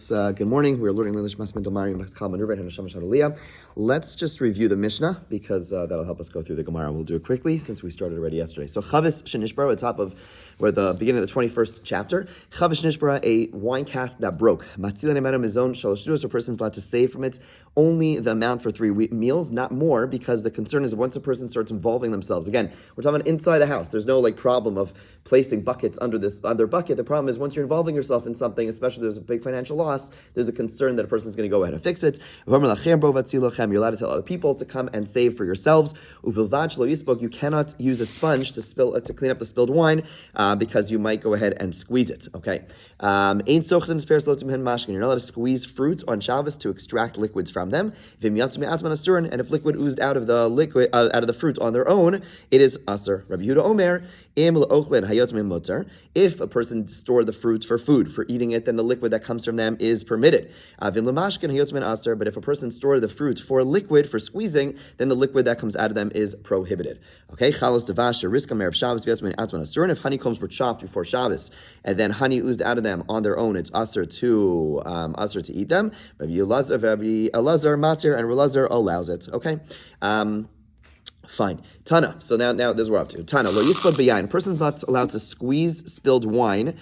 Good morning. We're learning English Masman Domari and Kal Manuva and Hashem Shaliyah. Let's just review the Mishnah because that'll help us go through the Gemara. We'll do it quickly since we started already yesterday. So Chavis Shenishbara, at the top of where the beginning of the 21st chapter. Chavis Shenishbara, a wine cask that broke. Matzila Nemana Mizon Shalosh Duros, a person's allowed to save from it only the amount for 3 meals, not more, because the concern is once a person starts involving themselves. Again, we're talking about inside the house. There's no problem of placing buckets under their bucket. The problem is once you're involving yourself in something, especially there's a big financial loss, there's a concern that a person's going to go ahead and fix it. You're allowed to tell other people to come and save for yourselves. You cannot use a sponge to clean up the spilled wine because you might go ahead and squeeze it. Okay. You're not allowed to squeeze fruits on Shabbos to extract liquids from them. And if liquid oozed out of the fruit on their own, it is asur. Rabbi Yehuda Omer, if a person stored the fruits for food, for eating it, then the liquid that comes from them is permitted. But if a person stored the fruit for liquid, for squeezing, then the liquid that comes out of them is prohibited. Okay, if honeycombs were chopped before Shabbos, and then honey oozed out of them on their own, it's asur to eat them. Rabbi Elazar matir, and Elazar allows it. Okay. Fine. Tana. So now this is what we're up to. Tana. Lo yispad b'yayin. A person's not allowed to squeeze spilled wine.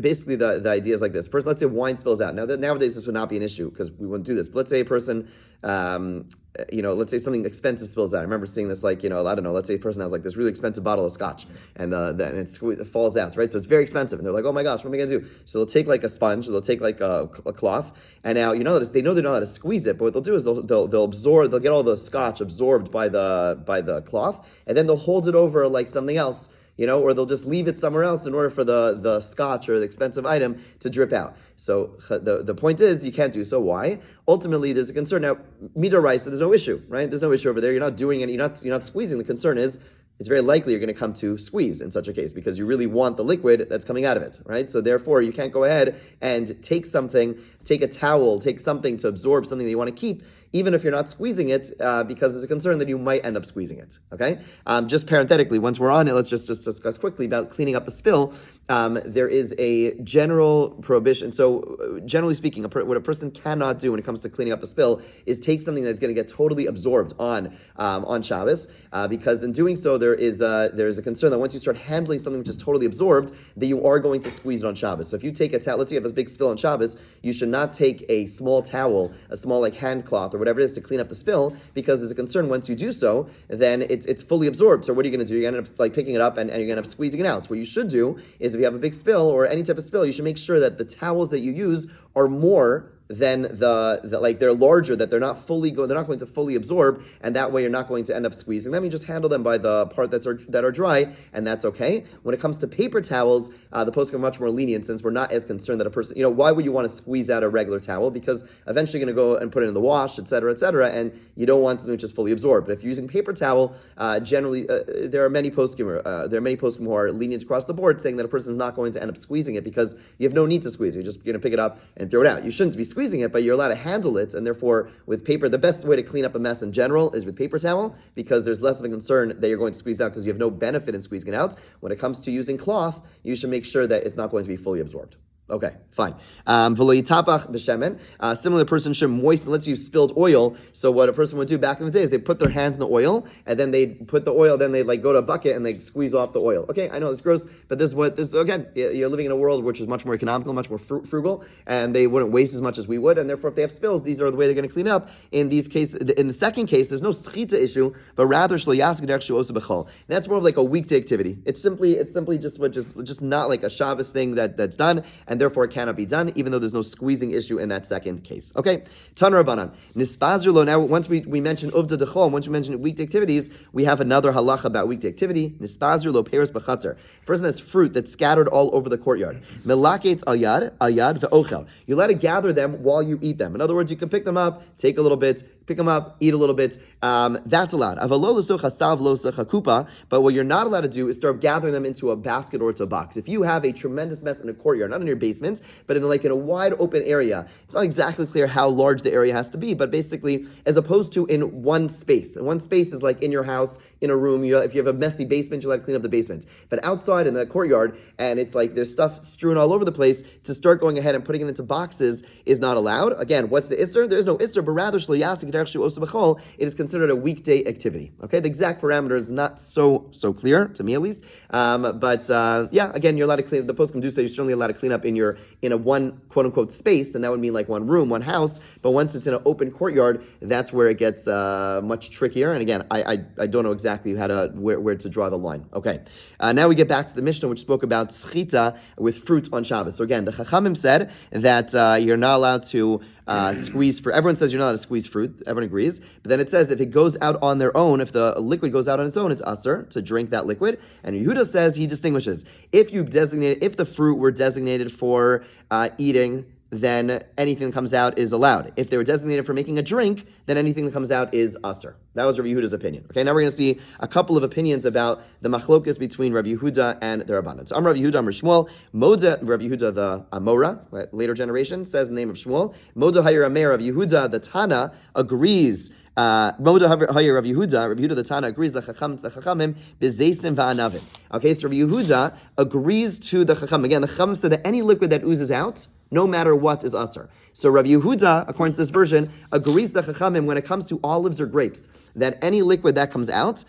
Basically, the idea is like this. Let's say wine spills out. Now, nowadays this would not be an issue because we wouldn't do this. But let's say a person, let's say something expensive spills out. I remember seeing this, let's say a person has like this really expensive bottle of scotch and it falls out, right? So it's very expensive. And they're like, oh my gosh, what am I going to do? So they'll take like a sponge, they'll take like a cloth, and now, they know they don't know how to squeeze it, but what they'll do is they'll get all the scotch absorbed by the cloth, and then they'll hold it over like something else, or they'll just leave it somewhere else in order for the scotch or the expensive item to drip out. So the point is, you can't do so. Why? Ultimately, there's a concern. Now, midaraisa, there's no issue, right? There's no issue over there. You're not doing it. You're not squeezing. The concern is, it's very likely you're going to come to squeeze in such a case because you really want the liquid that's coming out of it, right? So therefore, you can't go ahead and take a towel, take something to absorb something that you want to keep, even if you're not squeezing it, because there's a concern that you might end up squeezing it, okay? Just parenthetically, once we're on it, let's just discuss quickly about cleaning up a spill. There is a general prohibition. So generally speaking, what a person cannot do when it comes to cleaning up a spill is take something that's going to get totally absorbed on Shabbos, because in doing so, there is a concern that once you start handling something which is totally absorbed, that you are going to squeeze it on Shabbos. So if you take a towel, let's say you have a big spill on Shabbos, you should not take a small towel, a small like hand cloth or whatever it is to clean up the spill, because there's a concern once you do so, then it's fully absorbed. So what are you going to do? You're going to end up like picking it up and you're going to end up squeezing it out. So what you should do is if you have a big spill or any type of spill, you should make sure that the towels that you use are more than they're larger, that they're not going to fully absorb, and that way you're not going to end up squeezing them. You just handle them by the part that are dry, and that's okay. When it comes to paper towels, the poskim are much more lenient since we're not as concerned that a person, why would you want to squeeze out a regular towel? Because eventually you're going to go and put it in the wash, etc., and you don't want something which is fully absorbed. But if you're using paper towel, generally there are many poskim who are lenient across the board, saying that a person is not going to end up squeezing it because you have no need to squeeze it. You're just going to pick it up and throw it out. You shouldn't be squeezing it, but you're allowed to handle it, and therefore with paper, the best way to clean up a mess in general is with paper towel, because there's less of a concern that you're going to squeeze it out because you have no benefit in squeezing it out. When it comes to using cloth, you should make sure that it's not going to be fully absorbed. Okay, fine. Similarly, a person should moisten. Let's use spilled oil. So what a person would do back in the day is they put their hands in the oil, and then they put the oil, then they go to a bucket and they squeeze off the oil. Okay, I know it's gross, but again, you're living in a world which is much more economical, much more frugal, and they wouldn't waste as much as we would, and therefore if they have spills, these are the way they're going to clean up. In these cases, in the second case, there's no schita issue, but rather that's more of like a weekday activity. It's simply just not like a Shabbos thing that's done, and therefore it cannot be done, even though there's no squeezing issue in that second case. Okay, Tan Rabbanan. Nispazrulo. Now, once we mentioned Uvda Dechol, once we mentioned weekday activities, we have another halacha about weekday activity. Nispazrulo Peres B'Chatzar. A person has fruit that's scattered all over the courtyard. Melaketz al yad ve'ochel. You're allowed to gather them while you eat them. In other words, you can pick them up, take a little bit, pick them up, eat a little bit. That's allowed. But what you're not allowed to do is start gathering them into a basket or into a box. If you have a tremendous mess in a courtyard, not in your basement, but in a wide open area, it's not exactly clear how large the area has to be, but basically, as opposed to in one space. And one space is like in your house, in a room. If you have a messy basement, you like to clean up the basement. But outside in the courtyard, and it's like there's stuff strewn all over the place, to start going ahead and putting it into boxes is not allowed. Again, what's the isser? There's no isser, but rather it is considered a weekday activity. Okay, the exact parameter is not so clear to me at least. Again, you're allowed to clean. The poskim do say you're certainly allowed to clean up in a one quote unquote space, and that would mean like one room, one house. But once it's in an open courtyard, that's where it gets much trickier. And again, I don't know exactly where to draw the line. Okay, now we get back to the Mishnah, which spoke about schita with fruit on Shabbos. So again, the Chachamim said that you're not allowed to squeeze fruit. Everyone says you're not allowed to squeeze fruit. Everyone agrees. But then it says if it goes out on their own, if the liquid goes out on its own, it's usher to drink that liquid. And Yehuda says he distinguishes. If the fruit were designated for eating, then anything that comes out is allowed. If they were designated for making a drink, then anything that comes out is usher. That was Rabbi Yehuda's opinion. Okay, now we're going to see a couple of opinions about the machlokas between Rabbi Yehuda and the Rabbanan. So Rabbi Yehuda, Amr Shmuel, Moda, Rabbi Yehuda the Amora, later generation, says the name of Shmuel. Moda Hayir Amer, Rabbi Yehuda the Tana agrees. Moda Hayir Rabbi Yehuda the Tana agrees the Chachamim bezeisim va'anavim. Okay, so Rabbi Yehuda agrees to the Chacham. Again, the Chacham said that any liquid that oozes out, no matter what, is asr. So Rabbi Yehuda, according to this version, agrees the Chachamim when it comes to olives or grapes, that any liquid that comes out,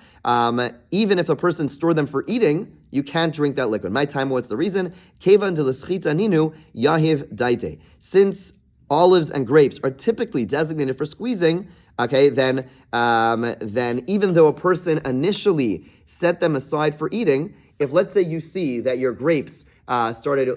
even if a person stored them for eating, you can't drink that liquid. My time, what's the reason? Kevan de l'schita ninu yahiv daite. Since olives and grapes are typically designated for squeezing, okay, then even though a person initially set them aside for eating, if let's say you see that your grapes started,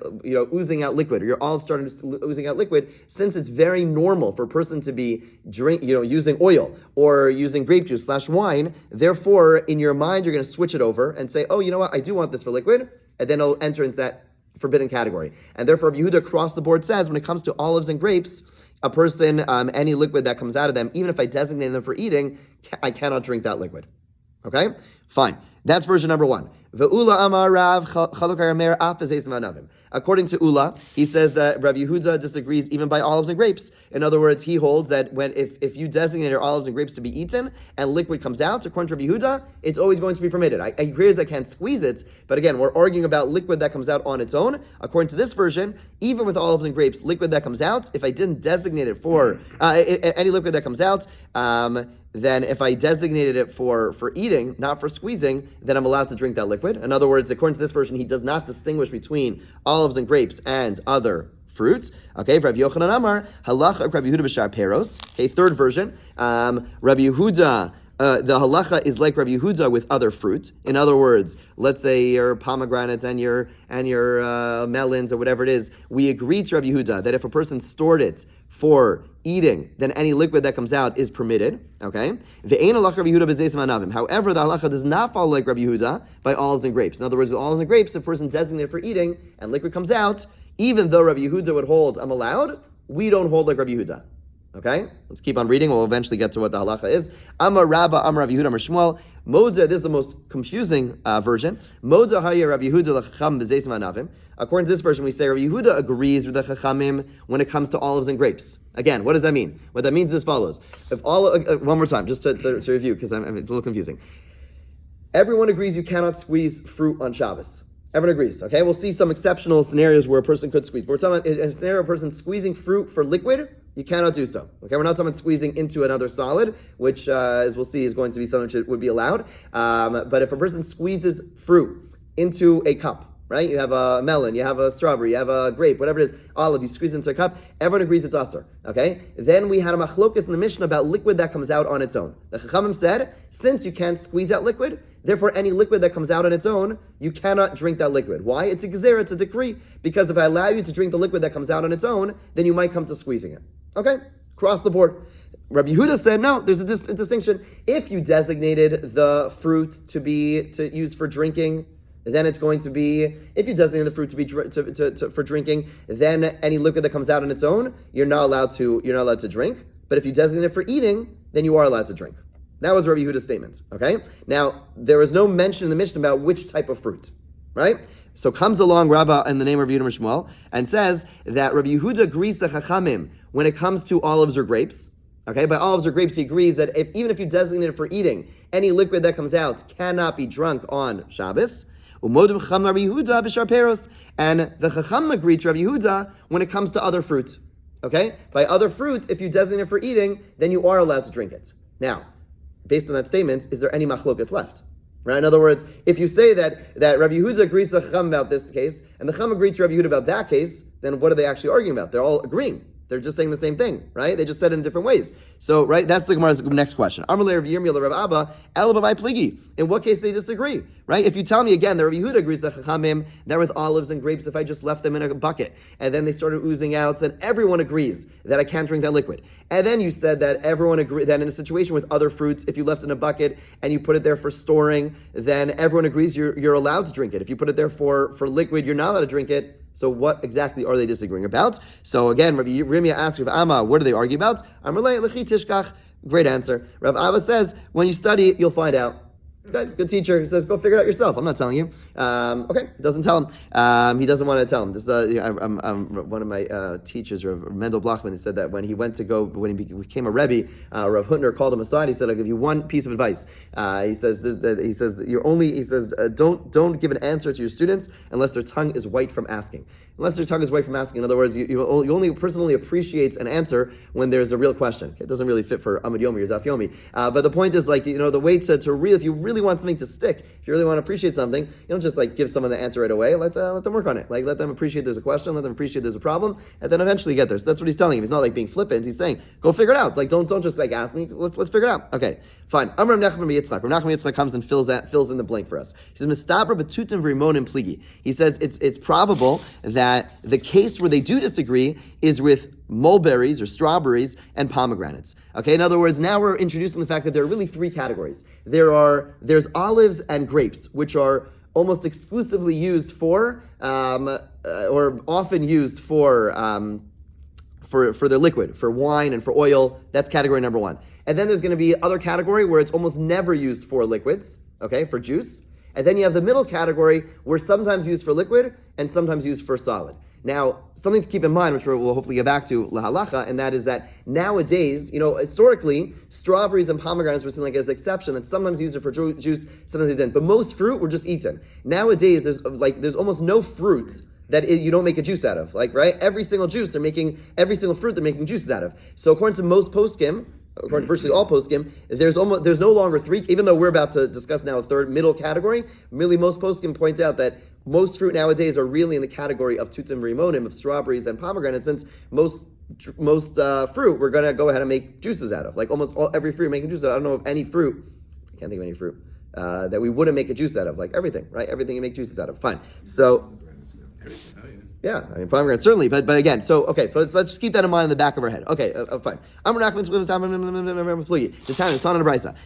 oozing out liquid, or your olives started oozing out liquid, since it's very normal for a person to be using oil or using grape juice / wine, therefore, in your mind, you're going to switch it over and say, oh, you know what, I do want this for liquid, and then it'll enter into that forbidden category. And therefore, Yehuda across the board says, when it comes to olives and grapes, a person, any liquid that comes out of them, even if I designate them for eating, I cannot drink that liquid. Okay? Fine. That's version number one. According to Ula, he says that Rabbi Yehuda disagrees even by olives and grapes. In other words, he holds that if you designate your olives and grapes to be eaten and liquid comes out, according to Rabbi Yehuda, it's always going to be permitted. I agree as I can't squeeze it, but again, we're arguing about liquid that comes out on its own. According to this version, even with olives and grapes, liquid that comes out, if I didn't designate it for any liquid that comes out, then if I designated it for eating, not for squeezing, then I'm allowed to drink that liquid. In other words, according to this version, he does not distinguish between olives and grapes and other fruits. Okay, Rabbi Yochanan Amar, halacha Rabbi Yehuda b'shar peros. Okay, third version, Rabbi Yehuda, the halacha is like Rabbi Yehuda with other fruit. In other words, let's say your pomegranates and your melons or whatever it is, we agree to Rabbi Yehuda that if a person stored it for eating, then any liquid that comes out is permitted. Okay? However, the halacha does not follow like Rabbi Yehuda by olives and grapes. In other words, with olives and grapes, if a person designated for eating and liquid comes out, even though Rabbi Yehuda would hold I'm allowed, we don't hold like Rabbi Yehuda. Okay? Let's keep on reading. We'll eventually get to what the halacha is. Amar Rabba, Amar Rabbi Yehuda, Amar Shmuel. Moza, this is the most confusing version. Moza haya Rabbi Yehuda l'chacham b'zeisim anavim. According to this version, we say Rabbi Yehuda agrees with the chachamim when it comes to olives and grapes. Again, what does that mean? What that means is as follows. If one more time, just to review, because it's a little confusing. Everyone agrees you cannot squeeze fruit on Shabbos. Everyone agrees, okay? We'll see some exceptional scenarios where a person could squeeze. But we're talking about in a scenario of a person squeezing fruit for liquid, you cannot do so. Okay, we're not talking about squeezing into another solid, which, as we'll see, is going to be something that would be allowed. But if a person squeezes fruit into a cup, right? You have a melon, you have a strawberry, you have a grape, whatever it is, olive, you squeeze into a cup, everyone agrees it's asur, okay? Then we had a machlokas in the Mishnah about liquid that comes out on its own. The Chachamim said, since you can't squeeze out liquid, therefore any liquid that comes out on its own, you cannot drink that liquid. Why? It's a gezerah, it's a decree, because if I allow you to drink the liquid that comes out on its own, then you might come to squeezing it. Okay? Across the board. Rabbi Yehuda said, no, there's a distinction. If you designated the fruit to use for drinking, then it's going to be, if you designate the fruit to be for drinking, then any liquid that comes out on its own, you're not allowed to drink. But if you designate it for eating, then you are allowed to drink. That was Rabbi Yehuda's statement, okay? Now, there is no mention in the Mishnah about which type of fruit, right? So comes along Rabbah in the name of Rabbi Yehuda Shmuel and says that Rabbi Yehuda agrees to Chachamim when it comes to olives or grapes. Okay, by olives or grapes, he agrees that even if you designate it for eating, any liquid that comes out cannot be drunk on Shabbos. Umodim Chacham Rabbi Yehuda b'shar peros, and the Chacham agreed to Rabbi Yehuda when it comes to other fruits. Okay, by other fruits, if you designate it for eating, then you are allowed to drink it. Now, based on that statement, is there any machlokas left? Right? In other words, if you say that Rabbi Yehuda agrees to the Chacham about this case, and the Chacham agreed to Rabbi Yehuda about that case, then what are they actually arguing about? They're all agreeing. They're just saying the same thing, right? They just said it in different ways. So, right, that's the Gemara's next question. In what case do they disagree, right? If you tell me again that Rabbi Yehuda agrees to Chachamim that with olives and grapes, if I just left them in a bucket and then they started oozing out, then everyone agrees that I can't drink that liquid. And then you said that everyone agrees that in a situation with other fruits, if you left it in a bucket and you put it there for storing, then everyone agrees you're allowed to drink it. If you put it there for liquid, you're not allowed to drink it. So what exactly are they disagreeing about? So again, Rabbi Yirmiyah asks Rav Amma, what do they argue about? Amrlei lechi tishkach. Great answer. Rav Abba says, when you study, you'll find out. Good teacher. He says, go figure it out yourself. I'm not telling you. Okay, doesn't tell him. He doesn't want to tell him. This one of my teachers, Rav Mendel Blachman, he said that when he became a Rebbe, Rav Hutner called him aside. He said, I'll give you one piece of advice. He says don't give an answer to your students unless their tongue is white from asking. Unless their tongue is white from asking. In other words, a person only appreciates an answer when there's a real question. It doesn't really fit for Amud Yomi or Daf Yomi. But the point is, the way to really, if you really want something to stick, if you really want to appreciate something, you don't just give someone the answer right away. Let them work on it. Let them appreciate there's a question, let them appreciate there's a problem, and then eventually get there. So that's what he's telling him. He's not being flippant. He's saying, go figure it out. Don't just ask me. Let's figure it out. Okay, fine. Amram Nachman Yitzchak. Rav Nachman Yitzchak comes and fills in the blank for us. He says, Mistabra b'tutim v'rimonim pligi. He says it's probable that the case where they do disagree is with mulberries or strawberries and pomegranates. Okay, in other words, now we're introducing the fact that there are really three categories. There's olives and grapes, which are almost exclusively used for, or often used for the liquid, for wine and for oil. That's category number one. And then there's going to be other category where it's almost never used for liquids, okay, for juice. And then you have the middle category where sometimes used for liquid and sometimes used for solid. Now, something to keep in mind, which we'll hopefully get back to lahalacha, and that is that nowadays, historically, strawberries and pomegranates were seen as an exception, that sometimes used it for juice, sometimes they didn't. But most fruit were just eaten. Nowadays, there's almost no fruit that you don't make a juice out of. Right? Every single fruit they're making juices out of. So according to most poskim, according to virtually all poskim, there's no longer three, even though we're about to discuss now a third middle category, really most poskim point out that most fruit nowadays are really in the category of tutim v'rimonim, of strawberries and pomegranates, since most fruit we're going to go ahead and make juices out of. Every fruit making juices out of. I don't know of any fruit, I can't think of any fruit, that we wouldn't make a juice out of, like everything, right? Everything you make juices out of. Fine. So, yeah, pomegranate certainly, but again, so let's just keep that in mind in the back of our head. Okay, fine. The time is on a brisa.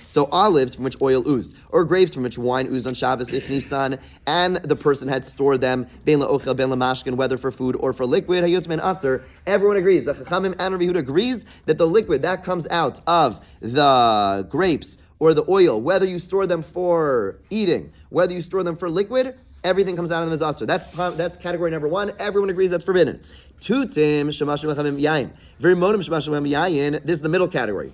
So olives from which oil oozed, or grapes from which wine oozed on Shabbos if Nisan, and the person had stored them ben la'ochel ben la'mashkin, whether for food or for liquid. Hayotz ben aser. Everyone agrees. The Chachamim and Rabbi Yehuda agrees that the liquid that comes out of the grapes or the oil, whether you store them for eating, whether you store them for liquid, everything comes out of them as aser. That's category number one. Everyone agrees that's forbidden. Tutim shemashu lechamim yayin. V'rimonim shemashu lechamim yayin. This is the middle category.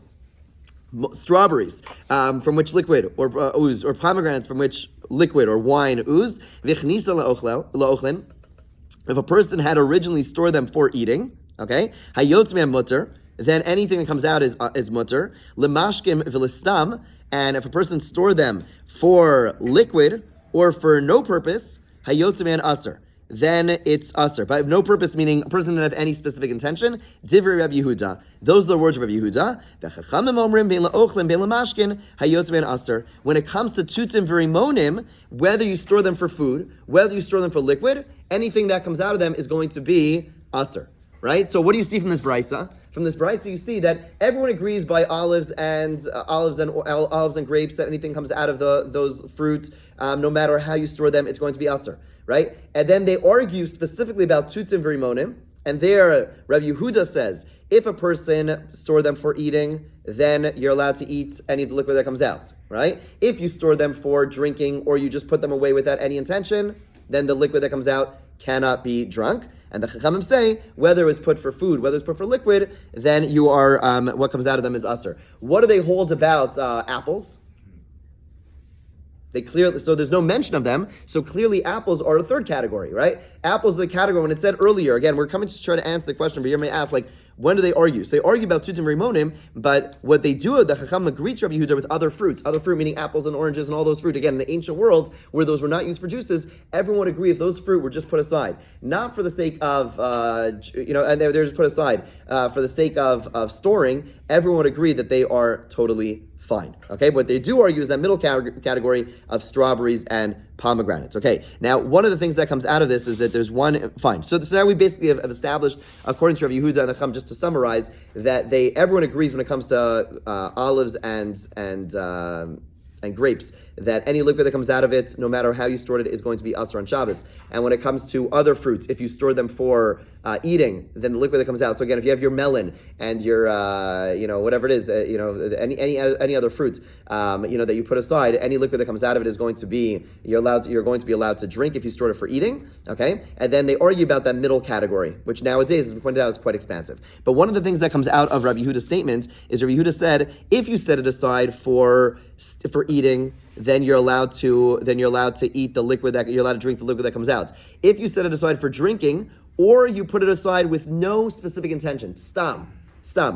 Strawberries from which liquid or oozed, or pomegranates from which liquid or wine oozed. V'chnisa la'ochlin. If a person had originally stored them for eating, okay, hayotz me'am mutter, then anything that comes out is mutter. Lemashkim v'listam. And if a person stored them for liquid or for no purpose, hayotzaman aser, then it's aser. But no purpose meaning a person didn't have any specific intention. Divrei Rabbi Yehuda. Those are the words of Rabbi Yehuda. When it comes to tutim v'rimonim, whether you store them for food, whether you store them for liquid, anything that comes out of them is going to be aser. Right? So what do you see from this brisa? From this brisa, you see that everyone agrees by olives and grapes that anything comes out of those fruits, no matter how you store them, it's going to be aser, right? And then they argue specifically about tutim v'rimonim, And there, Rabbi Yehuda says, if a person stored them for eating, then you're allowed to eat any of the liquid that comes out, right? If you store them for drinking or you just put them away without any intention, then the liquid that comes out cannot be drunk. And the Chachamim say, whether it's put for food, whether it's put for liquid, then you are, what comes out of them is usher. What do they hold about apples? They clearly, so there's no mention of them, so clearly apples are a third category, right? Apples are the category, when it said earlier, again, we're coming to try to answer the question, but you may ask, when do they argue? So they argue about tutim rimonim, but what they do, the Chacham agrees Rabbi Yehuda with other fruit meaning apples and oranges and all those fruit. Again, in the ancient world, where those were not used for juices, everyone would agree if those fruit were just put aside, not for the sake of, and they're just put aside for the sake of storing, everyone would agree that they are totally fine. Okay, what they do argue is that middle category of strawberries and pomegranates. Okay, now one of the things that comes out of this is that there's one fine. So now we basically have established, according to Rabbi Yehuda and the Chacham, just to summarize, that everyone agrees when it comes to olives and grapes, that any liquid that comes out of it, no matter how you stored it, is going to be asur on Shabbos. And when it comes to other fruits, if you store them for eating, then the liquid that comes out. So again, if you have your melon and your, whatever it is, any other fruits, that you put aside, any liquid that comes out of it is going to be you're going to be allowed to drink if you stored it for eating. Okay, and then they argue about that middle category, which nowadays, as we pointed out, is quite expansive. But one of the things that comes out of Rabbi Yehuda's statement is Rabbi Yehuda said, if you set it aside for eating, then you're allowed to eat the liquid you're allowed to drink the liquid that comes out. If you set it aside for drinking, or you put it aside with no specific intention, stam,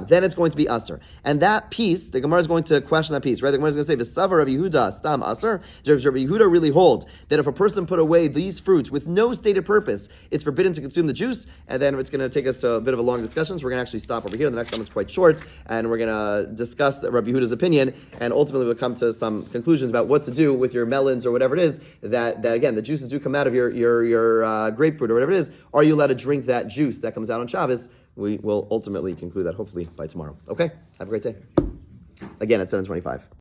then it's going to be asur. And that piece, the Gemara is going to question that piece, right? The Gemara is going to say, V'savar Rabbi Yehuda, stam asur. Does Rabbi Yehuda really hold that if a person put away these fruits with no stated purpose, it's forbidden to consume the juice? And then it's going to take us to a bit of a long discussion, so we're going to actually stop over here. The next one is quite short, and we're going to discuss Rabbi Yehuda's opinion, and ultimately we'll come to some conclusions about what to do with your melons or whatever it is, that again, the juices do come out of your grapefruit or whatever it is. Are you allowed to drink that juice that comes out on Shabbos? We will ultimately conclude that hopefully by tomorrow. Okay? Have a great day. Again, at 7:25.